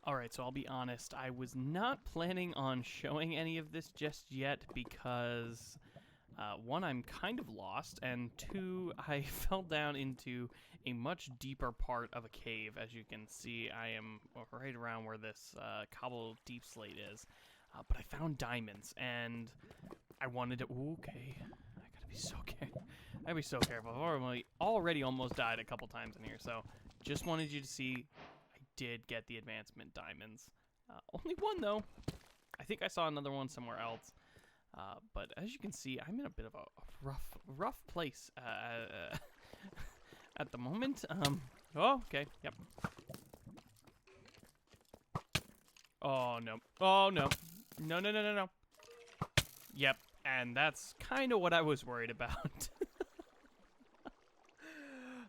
Alright, so I'll be honest, I was not planning on showing any of this just yet because, one, I'm kind of lost, and two, I fell down into a much deeper part of a cave. As you can see, I am right around where this cobble deep slate is. But I found diamonds, and I wanted to... Ooh, okay, I gotta be so careful. I gotta be so careful. I've already almost died a couple times in here, so just wanted you to see I did get the advancement diamonds. Only one, though. I think I saw another one somewhere else. But as you can see, I'm in a bit of a rough place at the moment. Oh, okay, yep. Oh, no. Oh, no. No, no, no, no, no. Yep, and that's kind of what I was worried about.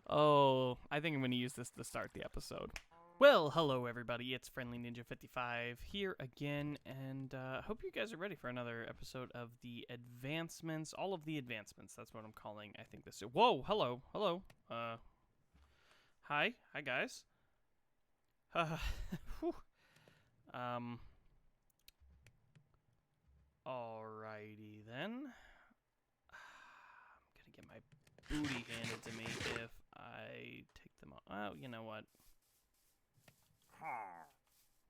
Oh, I think I'm going to use this to start the episode. Well, hello everybody, it's Friendly Ninja 55 here again, and hope you guys are ready for another episode of the advancements, all of the advancements, that's what I'm calling, I think this is. Whoa, hello, hi guys. Whew. Alrighty then. I'm gonna get my booty handed to me if I take them off. Oh, you know what?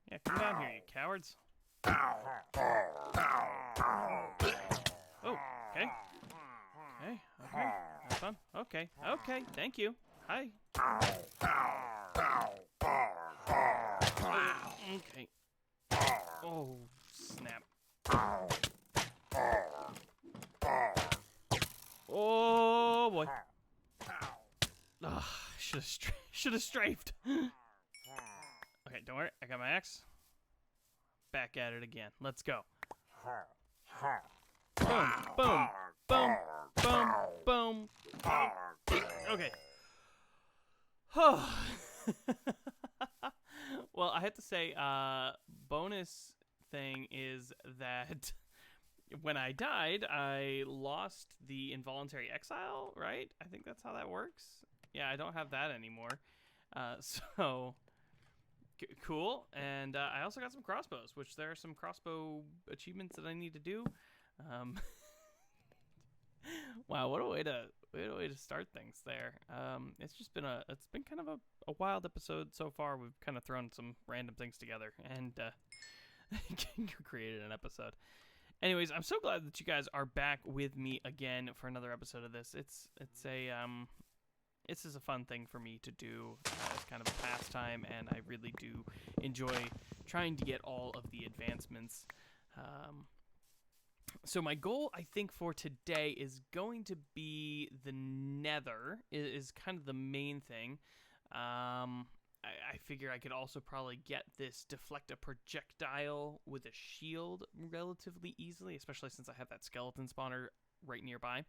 Yeah, come down here, you cowards. Oh, okay. Okay, have fun. Okay, thank you. Hi. Okay. Oh, snap. Oh, boy. Ugh, should have strafed. Okay, don't worry. I got my axe. Back at it again. Let's go. Boom, boom, boom, boom, boom. Okay. Well, I have to say, bonus thing is that when I died, I lost the involuntary exile, right? I think that's how that works. Yeah, I don't have that anymore. So... Cool, and I also got some crossbows, which there are some crossbow achievements that I need to do. Wow, what a way to start things there. It's been kind of a wild episode so far. We've kind of thrown some random things together and created an episode. Anyways, I'm so glad that you guys are back with me again for another episode of this. This is a fun thing for me to do as kind of a pastime, and I really do enjoy trying to get all of the advancements. So my goal, I think, for today is going to be the Nether, is kind of the main thing. I figure I could also probably get this deflect a projectile with a shield relatively easily, especially since I have that skeleton spawner right nearby.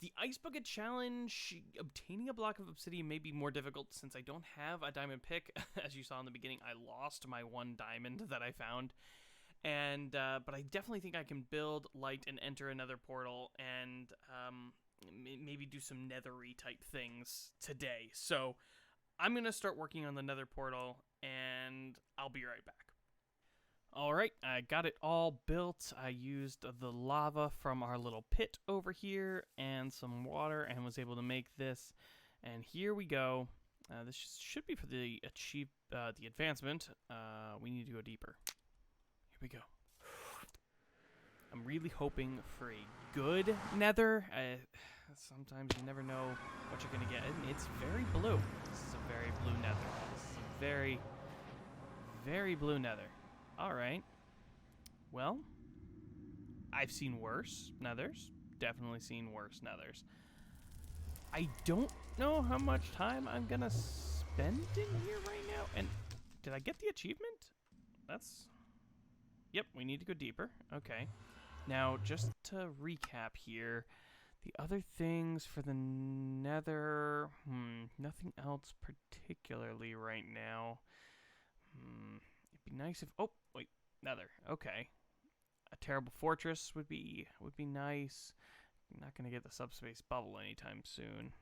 The Ice Bucket Challenge, obtaining a block of obsidian may be more difficult since I don't have a diamond pick. As you saw in the beginning, I lost my one diamond that I found. And but I definitely think I can build, light, and enter a nether portal and maybe do some nethery type things today. So I'm going to start working on the nether portal, and I'll be right back. Alright, I got it all built. I used the lava from our little pit over here and some water and was able to make this. And here we go. This should be for the advancement. We need to go deeper. Here we go. I'm really hoping for a good nether. Sometimes you never know what you're going to get. And it's very blue. This is a very blue nether. This is a very, very blue nether. Alright. Well, I've seen worse nethers. Definitely seen worse nethers. I don't know how much time I'm gonna spend in here right now. And did I get the achievement? Yep, we need to go deeper. Okay. Now, just to recap here, the other things for the nether... nothing else particularly right now. It'd be nice if... Oh, wait. Nether. Okay. A terrible fortress would be nice. I'm not going to get the subspace bubble anytime soon.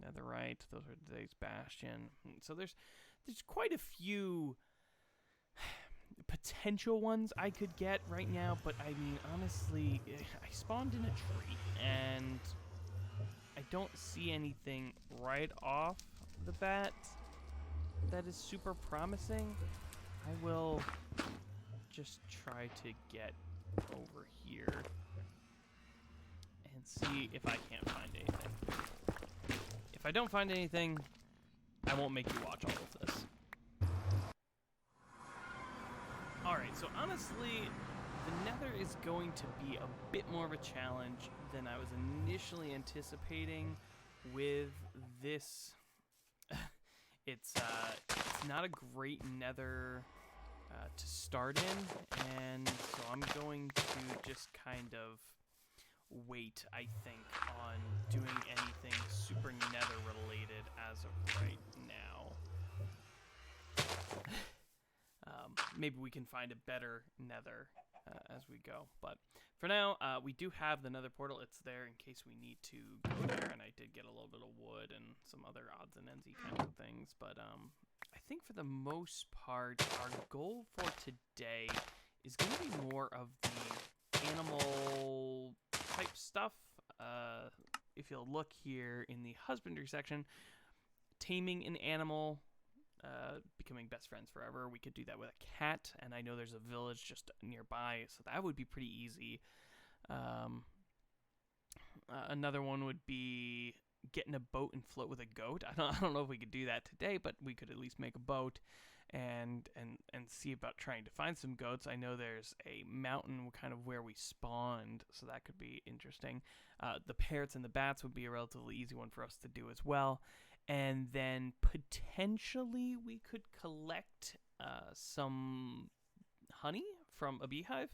Netherite. Those are today's bastion. So there's there's quite a few potential ones I could get right now, but I mean, honestly, I spawned in a tree, and I don't see anything right off the bat that is super promising. I will just try to get over here and see if I can't find anything. If I don't find anything, I won't make you watch all of this. Alright, so honestly, the Nether is going to be a bit more of a challenge than I was initially anticipating with this. It's not a great Nether to start in, and so I'm going to just kind of wait, I think, on doing anything super Nether related as of right now. Maybe we can find a better Nether as we go. But for now, we do have the Nether Portal. It's there in case we need to go there. And I did get a little bit of wood and some other odds and ends kinds of things. But I think for the most part, our goal for today is going to be more of the animal type stuff. If you'll look here in the husbandry section, taming an animal, becoming best friends forever. We could do that with a cat, and I know there's a village just nearby, so that would be pretty easy. Another one would be getting a boat and float with a goat. I don't know if we could do that today, but we could at least make a boat and see about trying to find some goats. I know there's a mountain kind of where we spawned, so that could be interesting. The parrots and the bats would be a relatively easy one for us to do as well. And then potentially we could collect some honey from a beehive.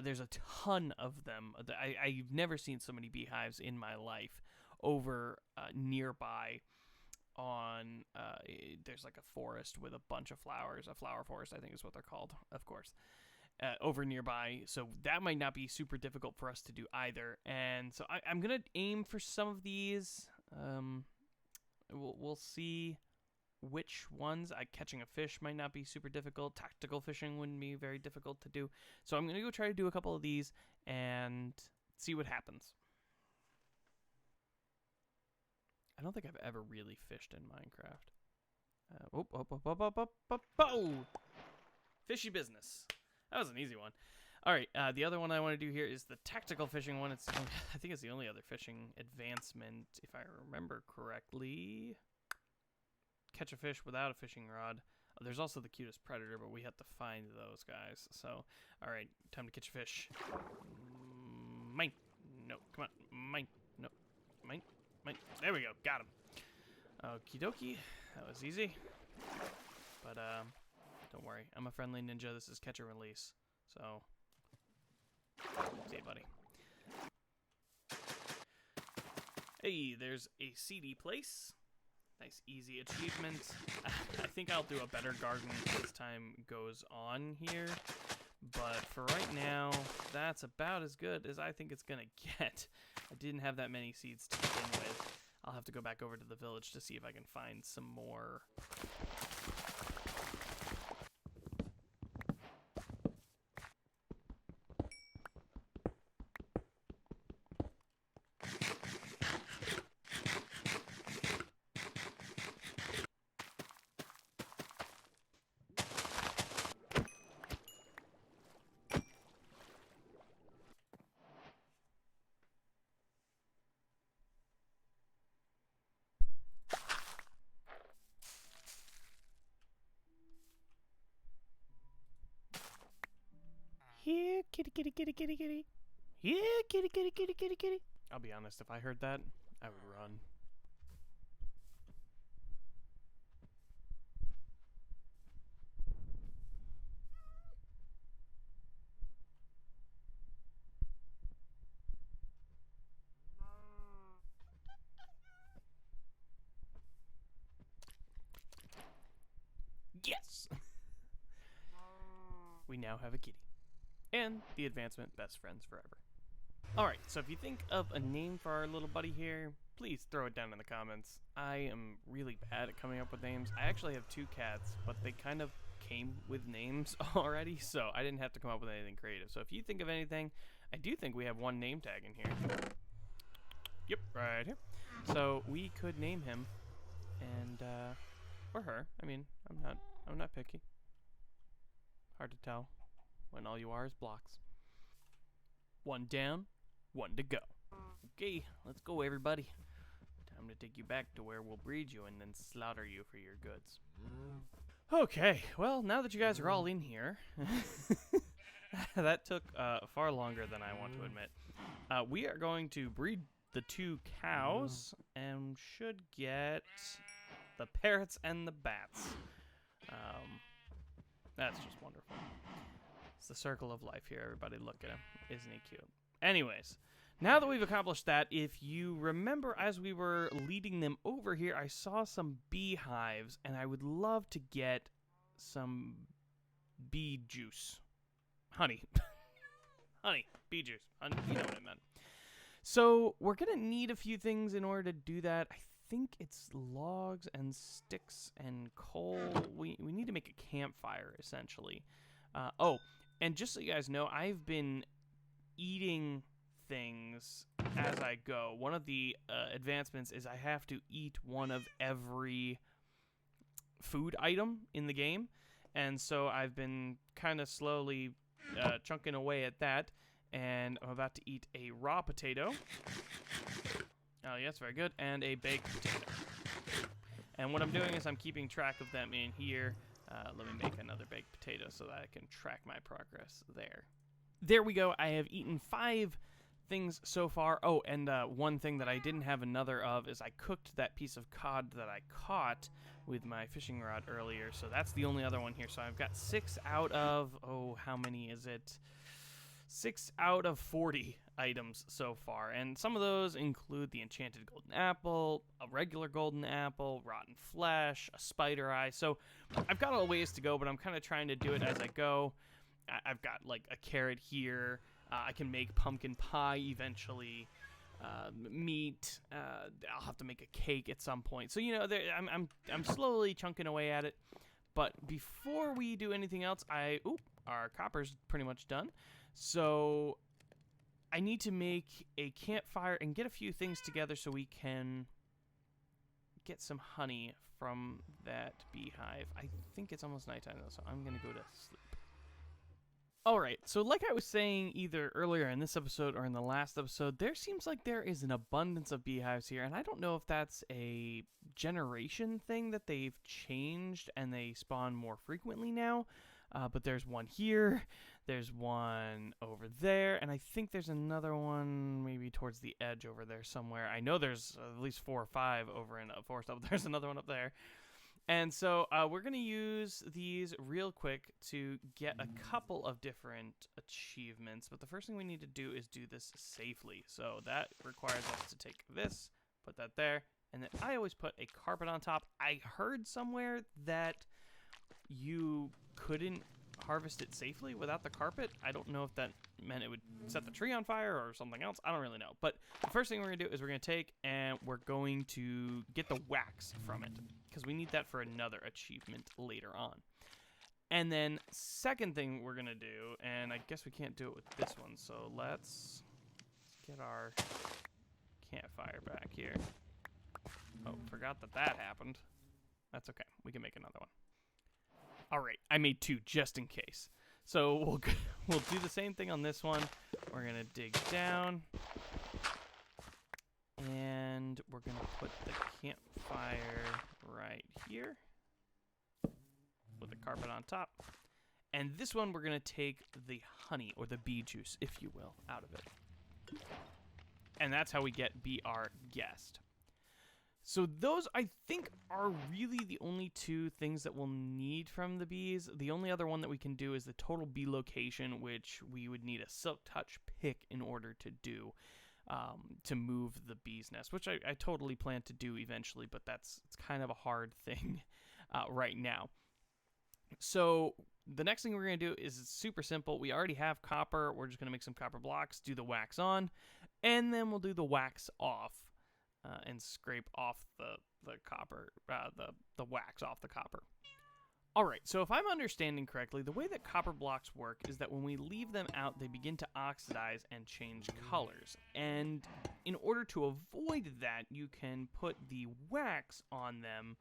There's a ton of them. I've never seen so many beehives in my life over nearby. There's like a forest with a bunch of flowers. A flower forest, I think is what they're called, of course. Over nearby, so that might not be super difficult for us to do either. And so I'm going to aim for some of these. We'll see which ones. Catching a fish might not be super difficult. Tactical fishing wouldn't be very difficult to do. So I'm going to go try to do a couple of these and see what happens. I don't think I've ever really fished in Minecraft. Oh! Fishy business. That was an easy one. All right, the other one I want to do here is the tactical fishing one. I think it's the only other fishing advancement, if I remember correctly. Catch a fish without a fishing rod. There's also the cutest predator, but we have to find those guys. So, all right, time to catch a fish. Mine. No, come on. Mine. No. Mine. Mine. There we go. Got him. Okie dokie. That was easy. But, don't worry. I'm a friendly ninja. This is catch and release. So... see you, buddy. Hey, there's a seedy place. Nice, easy achievement. I think I'll do a better garden as time goes on here. But for right now, that's about as good as I think it's going to get. I didn't have that many seeds to begin with. I'll have to go back over to the village to see if I can find some more. Here, kitty, kitty, kitty, kitty, kitty. Here, kitty, kitty, kitty, kitty, kitty. I'll be honest, if I heard that, I would run. Yes! We now have a kitty. And the advancement, best friends forever. Alright, so if you think of a name for our little buddy here, please throw it down in the comments. I am really bad at coming up with names. I actually have 2 cats, but they kind of came with names already, so I didn't have to come up with anything creative. So if you think of anything, I do think we have 1 name tag in here. Yep, right here. So we could name him, and or her. I mean, I'm not picky. Hard to tell when all you are is blocks. 1 down, 1 to go. Okay, let's go, everybody. Time to take you back to where we'll breed you and then slaughter you for your goods. Okay, well, now that you guys are all in here, that took far longer than I want to admit. We are going to breed the 2 cows and should get the parrots and the bats. That's just wonderful. It's the circle of life here, everybody. Look at him. Isn't he cute? Anyways, now that we've accomplished that, if you remember as we were leading them over here, I saw some beehives, and I would love to get some bee juice. Honey. Honey. Bee juice. Honey. You know what I meant. So we're going to need a few things in order to do that. I think it's logs and sticks and coal. We need to make a campfire, essentially. Oh, and just so you guys know, I've been eating things as I go. One of the advancements is I have to eat one of every food item in the game. And so I've been kind of slowly chunking away at that. And I'm about to eat a raw potato. Oh, yes, very good. And a baked potato. And what I'm doing is I'm keeping track of them in here. Let me make another baked potato so that I can track my progress there. There we go. I have eaten 5 things so far. Oh, and one thing that I didn't have another of is I cooked that piece of cod that I caught with my fishing rod earlier. So that's the only other one here. So I've got 6 out of, oh, how many is it? 6 out of 40 items so far, and some of those include the enchanted golden apple, a regular golden apple, rotten flesh, a spider eye. So I've got a ways to go, but I'm kind of trying to do it as I go. I've got like a carrot here. I can make pumpkin pie eventually. Meat. I'll have to make a cake at some point. So you know, I'm slowly chunking away at it. But before we do anything else, our copper's pretty much done. So I need to make a campfire and get a few things together so we can get some honey from that beehive. I think it's almost nighttime though, so I'm going to go to sleep. Alright, so like I was saying either earlier in this episode or in the last episode, there seems like there is an abundance of beehives here, and I don't know if that's a generation thing that they've changed and they spawn more frequently now. But there's one here, there's one over there, and I think there's another one maybe towards the edge over there somewhere. I know there's at least 4 or 5 over in a forest up. There's another one up there. And so we're going to use these real quick to get a couple of different achievements. But the first thing we need to do is do this safely. So that requires us to take this, put that there, and then I always put a carpet on top. I heard somewhere that you couldn't harvest it safely without the carpet. I don't know if that meant it would set the tree on fire or something else. I don't really know. But the first thing we're going to do is we're going to take and we're going to get the wax from it, because we need that for another achievement later on. And then second thing we're going to do, and I guess we can't do it with this one, so let's get our campfire back here. Oh, forgot that happened. That's okay. We can make another one. All right, I made 2 just in case. So we'll do the same thing on this one. We're going to dig down. And we're going to put the campfire right here with the carpet on top. And this one we're going to take the honey, or the bee juice, if you will, out of it. And that's how we be our guest. So those, I think, are really the only 2 things that we'll need from the bees. The only other one that we can do is the total bee location, which we would need a silk touch pick in order to do, to move the bee's nest, which I totally plan to do eventually, but it's kind of a hard thing right now. So the next thing we're going to do is super simple. We already have copper. We're just going to make some copper blocks, do the wax on, and then we'll do the wax off. and scrape off the copper, the wax off the copper. All right, so if I'm understanding correctly, the way that copper blocks work is that when we leave them out, they begin to oxidize and change colors. And in order to avoid that, you can put the wax on them,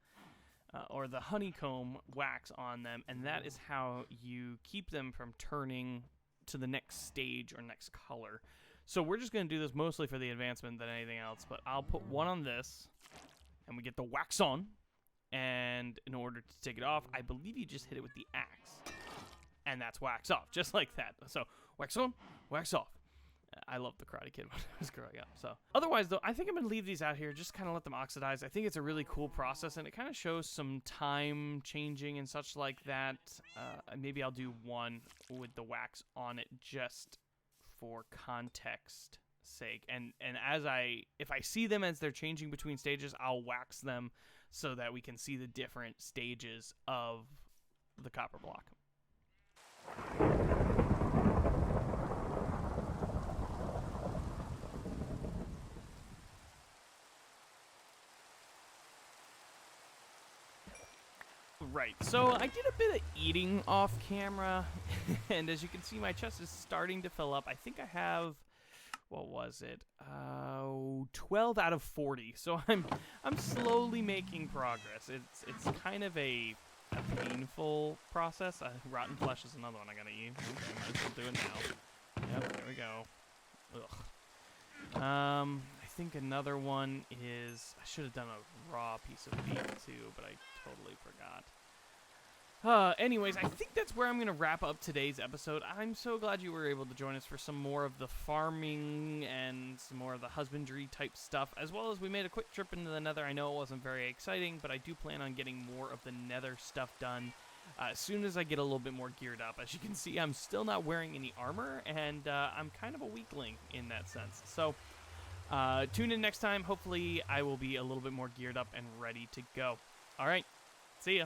or the honeycomb wax on them, and that is how you keep them from turning to the next stage or next color. So we're just going to do this mostly for the advancement than anything else, but I'll put one on this, and we get the wax on. And in order to take it off, I believe you just hit it with the axe. And that's wax off, just like that. So, wax on, wax off. I loved the Karate Kid when I was growing up. So, otherwise, though, I think I'm going to leave these out here, just kind of let them oxidize. I think it's a really cool process, and it kind of shows some time changing and such like that. Maybe I'll do one with the wax on it just for context sake. And if I see them as they're changing between stages, I'll wax them so that we can see the different stages of the copper block. Right, so I did a bit of eating off camera, and as you can see, my chest is starting to fill up. I think I have, what was it? 12 out of 40. So I'm slowly making progress. It's kind of a painful process. Rotten flesh is another one I gotta eat. Okay, might as well do it now. Yep, there we go. Ugh. I think another one is, I should have done a raw piece of beef too, but I totally forgot. Anyways, I think that's where I'm going to wrap up today's episode. I'm so glad you were able to join us for some more of the farming and some more of the husbandry type stuff, as well as we made a quick trip into the Nether. I know it wasn't very exciting, but I do plan on getting more of the Nether stuff done as soon as I get a little bit more geared up. As you can see, I'm still not wearing any armor, and I'm kind of a weakling in that sense. So tune in next time. Hopefully I will be a little bit more geared up and ready to go. All right, see ya.